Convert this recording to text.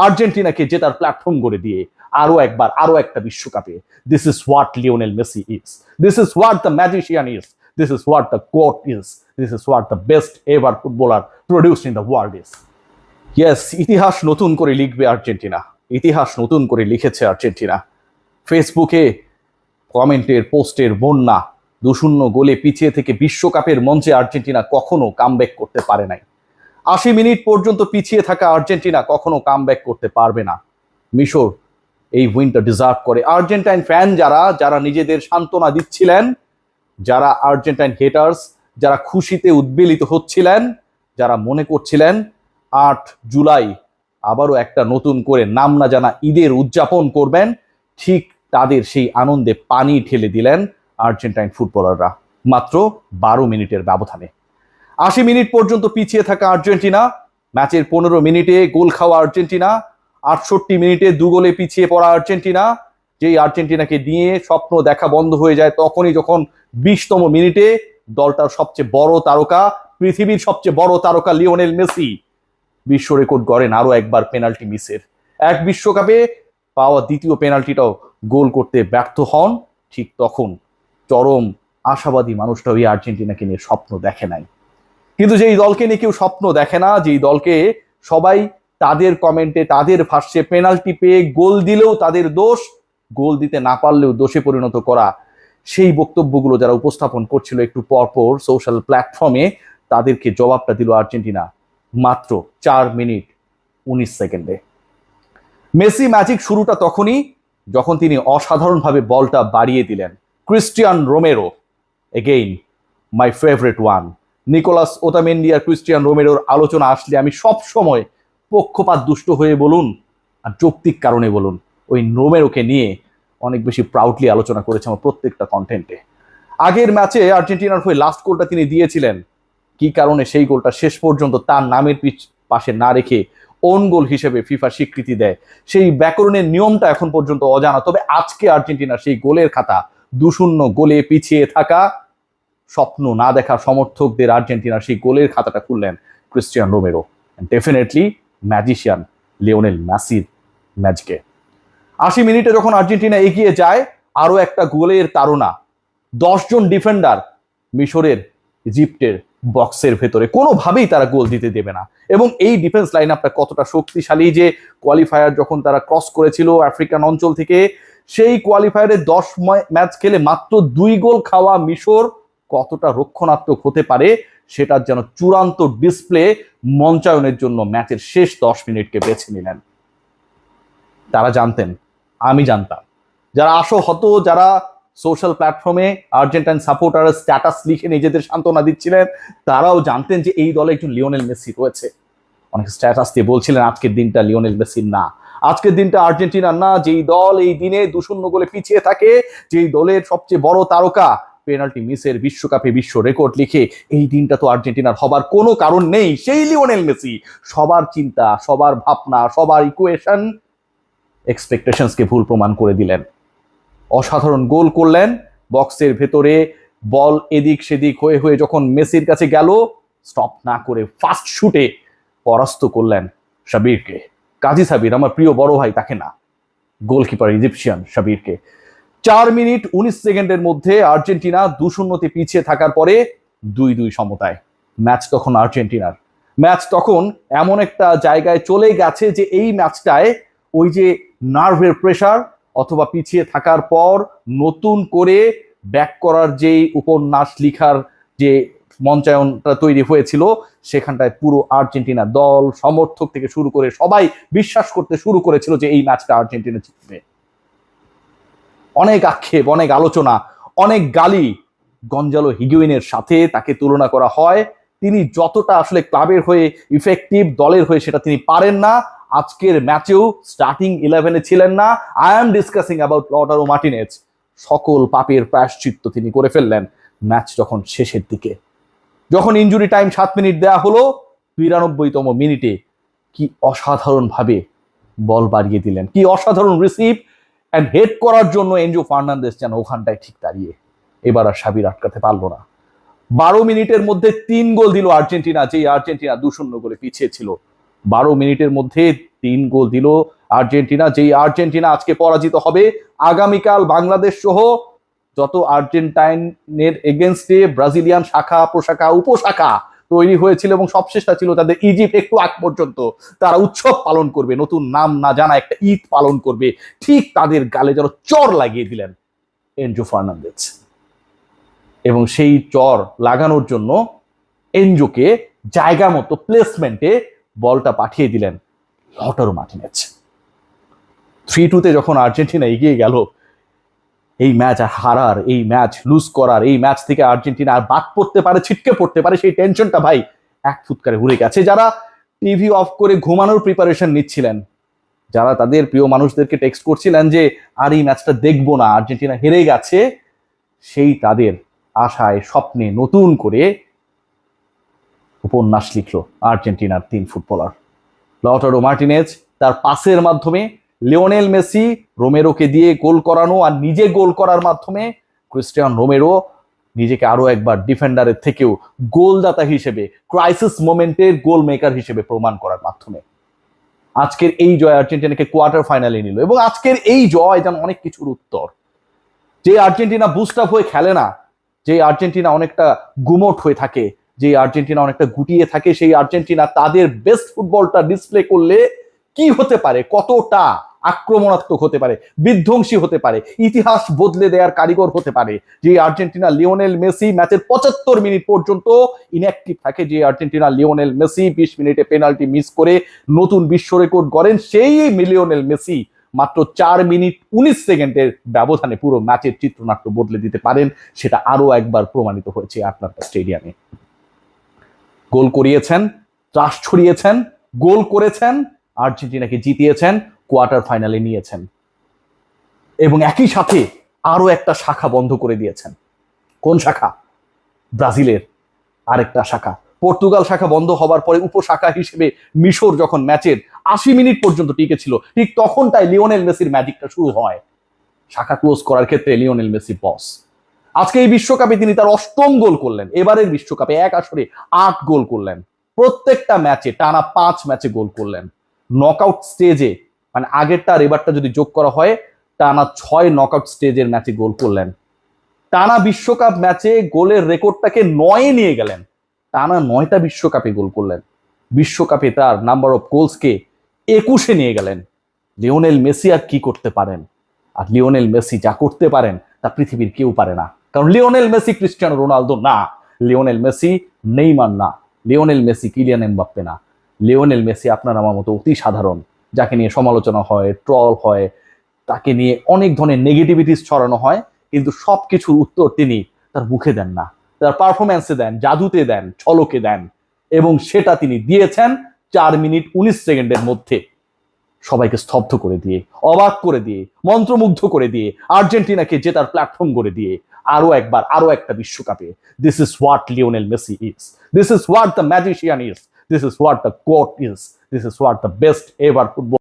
আর্জেন্টিনাকে জেতার প্ল্যাটফর্ম করে দিয়ে আরো একবার আরো একটা বিশ্বকাপে। This is what Lionel Messi is, this is what the magician is, this is what the goat is, this is what the best ever footballer produced in the world is. Yes, ইতিহাস নতুন করে লিখবে Argentina, ইতিহাস নতুন করে লিখেছে Argentina. ফেসবুকে কমেন্টের পোস্টের বন্যা, 2-0 গোলে পিছিয়ে থেকে বিশ্বকাপের মঞ্চে আর্জেন্টিনা কখনো কামব্যাক করতে পারে নাই। 80 মিনিট পর্যন্ত পিছিয়ে থাকা আর্জেন্টিনা কখনো কামব্যাক করতে পারবে না। মিশর এই উইনটা ডিজার্ভ করে। আর্জেন্টাইন ফ্যান যারা যারা নিজেদের সান্ত্বনা দিচ্ছিলেন, যারা আর্জেন্টাইন হেটার্স, যারা খুশিতে উদ্বেলিত হচ্ছিলেন, যারা মনে করছিলেন 8 জুলাই আবারও একটা নতুন করে নাম না জানা ঈদের উদযাপন করবেন, ঠিক তাদের সেই আনন্দে পানি ঠেলে দিলেন আর্জেন্টাইন ফুটবলাররা মাত্র 12 মিনিটের ব্যবধানে। 80 মিনিট পর্যন্ত পিছিয়ে থাকা আর্জেন্টিনা, ম্যাচের 15 মিনিটে গোল খাওয়া আর্জেন্টিনা, 68 মিনিটে 2 গোলে পিছিয়ে পড়া আর্জেন্টিনা, যেই আর্জেন্টিনাকে নিয়ে স্বপ্ন দেখা বন্ধ হয়ে যায় তখনই যখন 20তম মিনিটে দলটার সবচেয়ে বড় তারকা, পৃথিবীর সবচেয়ে বড় তারকা লিওনেল মেসি বিশ্ব রেকর্ড গড়েন আরো একবার পেনাল্টি মিসের। এক বিশ্বকাপে পাওয়া দ্বিতীয় পেনাল্টিটাও গোল করতে ব্যর্থ হন। ঠিক তখন চরম আশাবাদী মানুষটা ওই আর্জেন্টিনাকে নিয়ে স্বপ্ন দেখে নাই। কিন্তু যেই দলকে নিয়ে কেউ স্বপ্ন দেখে না, যেই দলকে সবাই তাদের কমেন্টে তাদের ভাষ্যে পেনাল্টি পেয়ে গোল দিলেও তাদের দোষ, গোল দিতে না পারলেও দোষে পরিণত করা, সেই বক্তব্যগুলো যারা উপস্থাপন করছিল একটু পরপর সোশ্যাল প্ল্যাটফর্মে, তাদেরকে জবাবটা দিল আর্জেন্টিনা মাত্র 4 মিনিট 19 সেকেন্ডে। মেসি ম্যাজিক শুরুটা তখনই যখন তিনি অসাধারণভাবে বলটা বাড়িয়ে দিলেন। Cristian Romero, again my favourite one. Nicolas Otamendi আর ক্রিস্টিয়ান রোমেরোর আলোচনা আসলে আমি সব সময় পক্ষপাত দুষ্ট হয়ে বলুন আর যৌক্তিক কারণে বলুন, ওই রোমেরোকে নিয়ে অনেক বেশি প্রাউডলি আলোচনা করেছে আমার প্রত্যেকটা কন্টেন্টে। আগের ম্যাচে আর্জেন্টিনার হয়ে লাস্ট গোলটা তিনি দিয়েছিলেন, কি কারণে সেই গোলটা শেষ পর্যন্ত তার নামের পাশে না রেখে ওন গোল হিসেবে ফিফা স্বীকৃতি দেয়, সেই ব্যাকরণের নিয়মটা এখন পর্যন্ত অজানা। তবে আজকে আর্জেন্টিনার সেই গোলের খাতা, 2-0 গোলে পিছিয়ে থাকা স্বপ্ন না দেখা সমর্থকদের আর্জেন্টিনার সেই গোলের খাতাটা খুললেন Cristian Romero. Definitely magician Lionel মেসির ম্যাচকে। 80 মিনিটে যখন আর্জেন্টিনা এগিয়ে যায়, আরো একটা গোলের তাড়না। 10 জন ডিফেন্ডার মিশরের ইজিপ্টের বক্সের ভেতরে, কোনোভাবেই তারা গোল দিতে দেবে না। এবং এই ডিফেন্স লাইন আপটা কতটা শক্তিশালী, যে কোয়ালিফায়ার যখন তারা ক্রস করেছিল আফ্রিকান অঞ্চল থেকে, সেই কোয়ালিফায়ারে 10 ম্যাচ খেলে মাত্র 2 গোল খাওয়া মিশর কতটা রক্ষণাত্মক হতে পারে সেটার যেন চূড়ান্ত ডিসপ্লে মঞ্চায়নের জন্য ম্যাচের শেষ 10 মিনিটকে বেছে নিলেন। তারা জানতেন, আমি জানতাম, যারা আশাহত, যারা সোশ্যাল প্ল্যাটফর্মে আর্জেন্টাইন সাপোর্টার স্ট্যাটাস লিখে নিজেদের সান্ত্বনা দিচ্ছিলেন, তারাও জানতেন যে এই দলে একজন লিওনেল মেসি রয়েছে। অনেক স্ট্যাটাস দিয়ে বলছিলেন আজকের দিনটা লিওনেল মেসির না, আজকের দিনটা আর্জেন্টিনার না। যেই দল এই দিনে 2-0 গোলে পিছিয়ে থাকে, যেই দলের সবচেয়ে বড় তারকা পেনাল্টি মিসের বিশ্বকাপে বিশ্ব রেকর্ড লিখে, এই দিনটা তো আর্জেন্টিনার হবার কোনো কারণ নেই। সেই লিওনেল মেসি সবার চিন্তা, সবার ভাবনা, সবার ইকুয়েশন, এক্সপেকটেশনসকে ভুল প্রমাণ করে দিলেন। অসাধারণ গোল করলেন বক্সের ভেতরে, বল এদিক সেদিক হয়ে হয়ে যখন মেসির কাছে গেল, স্টপ না করে ফাস্ট শুটে পরাস্ত করলেন শাবিরকে। কাজী সাবির, আমার প্রিয় বড় ভাই, তাকে না, গোলকিপার ইজিপশিয়ান শাবিরকে। 4 মিনিট 19 সেকেন্ডের মধ্যে আর্জেন্টিনা 2-0 পিছিয়ে থাকার পরে 2-2 সমতায়। ম্যাচ তখন আর্জেন্টিনার, ম্যাচ তখন এমন একটা জায়গায় চলে গেছে যে এই ম্যাচটায় ওই যে নার্ভের প্রেসার অথবা পিছিয়ে থাকার পর নতুন করে ব্যাক করার যেই উপন্যাস লিখার যে মঞ্চায়নটা তৈরি হয়েছিল, সেখানটায় পুরো আর্জেন্টিনা দল, সমর্থক থেকে শুরু করে সবাই বিশ্বাস করতে শুরু করেছিল যে এই ম্যাচটা আর্জেন্টিনা জিতবে। অনেক আক্ষেপ, অনেক আলোচনা, অনেক গালি গঞ্জালো হিগুয়েইনের সাথে তাকে তুলনা করা হয়। তিনি যতটা আসলে ক্লাবের হয়ে ইফেক্টিভ, দলের হয়ে সেটা তিনি পারেন না। আজকের ম্যাচেও স্টার্টিং 11-এ ছিলেন না। I am discussing about Lautaro Martinez. সকল পাপের প্রায়শ্চিত্ত তিনি করে ফেললেন ম্যাচ যখন শেষের দিকে, যখন ইনজুরি টাইম 7 মিনিট দেয়া হলো। 92তম মিনিটে কি অসাধারণভাবে বল বাড়িয়ে দিলেন, কি অসাধারণ রিসিভ অ্যান্ড হেড করার জন্য এনজো ফার্নান্দেজ যেন ওখানটায় ঠিক দাঁড়িয়ে। এবার আর সাবির আটকাতে পারলো না। 12 মিনিটের মধ্যে 3 গোল দিল আর্জেন্টিনা, যেই আর্জেন্টিনা 2-0 গোলে পিছিয়ে ছিল। 12 মিনিটের মধ্যে 3 গোল দিল আর্জেন্টিনা, যেই আর্জেন্টিনা আজকে পরাজিত হবে। আগামীকাল বাংলাদেশ সহ যত আর্জেন্টাইনের এগেনস্টে ব্রাজিলিয়ান শাখা প্রশাখা উপশাখা তৈরি হয়েছিল এবং সবশেষটা ছিল তাদের ইজিপ্ট, একটু আগ পর্যন্ত তারা উৎসব পালন করবে, নতুন নাম না জানা একটা ঈদ পালন করবে, ঠিক তাদের গালে যেন চর লাগিয়ে দিলেন এনজো ফার্নান্দেজ। এবং সেই চর লাগানোর জন্য এনজোকে জায়গা মতো প্লেসমেন্টে বলটা পাঠিয়ে দিলেন লটারো মার্টিনেজ। 3-2 যখন আর্জেন্টিনা এগিয়ে গেল, এই ম্যাচ আর হারার, এই ম্যাচ লুজ করার, এই ম্যাচ থেকে আর্জেন্টিনা আর বাদ পড়তে পারে, ছিটকে পড়তে পারে, সেই টেনশনটা ভাই এক ফুৎকারে উড়ে গেছে। যারা টিভি অফ করে ঘুমানোর প্রিপারেশন নিচ্ছিলেন, যারা তাদের প্রিয় মানুষদেরকে টেক্সট করছিলেন যে আর এই ম্যাচটা দেখবো না, আর্জেন্টিনা হেরে গেছে, সেই তাদের আশায় স্বপ্নে নতুন করে উপন্যাস লিখল আর্জেন্টিনার 3 ফুটবলার। লটারো মার্টিনেজ তার পাসের মাধ্যমে, লিওনেল মেসি রোমেরোকে দিয়ে গোল করানো আর নিজে গোল করার মাধ্যমে ক্রিস্টিয়ান রোমেরো নিজেকে আরো একবার ডিফেন্ডারের থেকেও গোলদাতা হিসেবে, ক্রাইসিস মোমেন্টের গোল মেকার হিসেবে প্রমাণ করার মাধ্যমে আজকের এই জয় আর্জেন্টিনাকে কোয়ার্টার ফাইনালে নিল। এবং আজকের এই জয় যেন অনেক কিছুর উত্তর। যে আর্জেন্টিনা বুস্ট আপ হয়ে খেলে না, যে আর্জেন্টিনা অনেকটা গুমোট হয়ে থাকে, যে আর্জেন্টিনা অনেকটা গুটিয়ে থাকে, সেই আর্জেন্টিনা তাদের বেস্ট ফুটবলটা ডিসপ্লে করলে কি হতে পারে, কতটা আক্রমণাত্মক হতে পারে, বিধ্বংসী হতে পারে, ইতিহাস বদলে দেওয়ার কারিগর হতে পারে। যে আর্জেন্টিনা লিওনেল মেসি ম্যাচের 75 মিনিট পর্যন্ত ইনঅ্যাক্টিভ থাকে, যে আর্জেন্টিনা লিওনেল মেসি 20 মিনিটে পেনাল্টি মিস করে নতুন বিশ্ব রেকর্ড গড়েন, সেই লিওনেল মেসি মাত্র 4 মিনিট 19 সেকেন্ডের ব্যবধানে পুরো ম্যাচের চিত্রনাট্য বদলে দিতে পারেন। সেটা আরো একবার প্রমাণিত হয়েছে আটলান্টা স্টেডিয়ামে। গোল করিয়েছেন, ত্রাস ছড়িয়েছেন, গোল করেছেন, আর্জেন্টিনাকে জিতিয়েছেন, কোয়ার্টার ফাইনালে নিয়েছেন এবং একই সাথে আরো একটা শাখা বন্ধ করে দিয়েছেন। কোন শাখা? ব্রাজিলের আরেকটা শাখা। পর্তুগাল শাখা বন্ধ হবার পরে উপশাখা হিসেবে মিশর যখন ম্যাচের 80 মিনিট পর্যন্ত টিকে ছিল, ঠিক তখনটাই লিওনেল মেসির ম্যাজিকটা শুরু হয়। শাখা ক্লোজ করার ক্ষেত্রে লিওনেল মেসি বস। আজকে এই বিশ্বকাপে তিনি তার 8ম গোল করলেন। এবারের বিশ্বকাপে এক আসরে 8 গোল করলেন, প্রত্যেকটা ম্যাচে টানা 5 ম্যাচে গোল করলেন। নকআউট স্টেজে, মানে আগেরটা আর এবারটা যদি যোগ করা হয়, টানা 6 নকআউট স্টেজের ম্যাচে গোল করলেন। টানা বিশ্বকাপ ম্যাচে গোলের রেকর্ডটাকে 9-এ নিয়ে গেলেন। টানা 9টা বিশ্বকাপে গোল করলেন। বিশ্বকাপে তার নাম্বার অফ গোলসকে 21-এ নিয়ে গেলেন। লিওনেল মেসি আর কি করতে পারেন? আর লিওনেল মেসি যা করতে পারেন তা পৃথিবীর কেউ পারে না। কারণ লিওনেল মেসি ক্রিস্টিয়ানো রোনালদো না, লিওনেল মেসি নেইমার না, লিওনেল মেসি কিলিয়ান এমবাপ্পে না। লিওনেল মেসি আপনার আমার মতো অতি সাধারণ, যাকে নিয়ে সমালোচনা হয়, ট্রল হয়, তাকে নিয়ে অনেক ধরনের নেগেটিভিটিস ছড়ানো হয়, কিন্তু সবকিছুর উত্তর তিনি তার মুখে দেন না, তার পারফরম্যান্সে দেন, জাদুতে দেন, ছলকে দেন। এবং সেটা তিনি দিয়েছেন 4 মিনিট 19 সেকেন্ডের মধ্যে, সবাইকে স্তব্ধ করে দিয়ে, অবাক করে দিয়ে, মন্ত্রমুগ্ধ করে দিয়ে, আর্জেন্টিনাকে জেতার প্ল্যাটফর্ম করে দিয়ে আরো একবার আরো একটা বিশ্বকাপে। This is what Lionel Messi is, this is what the magician is, this is what the goat is, this is what the best ever football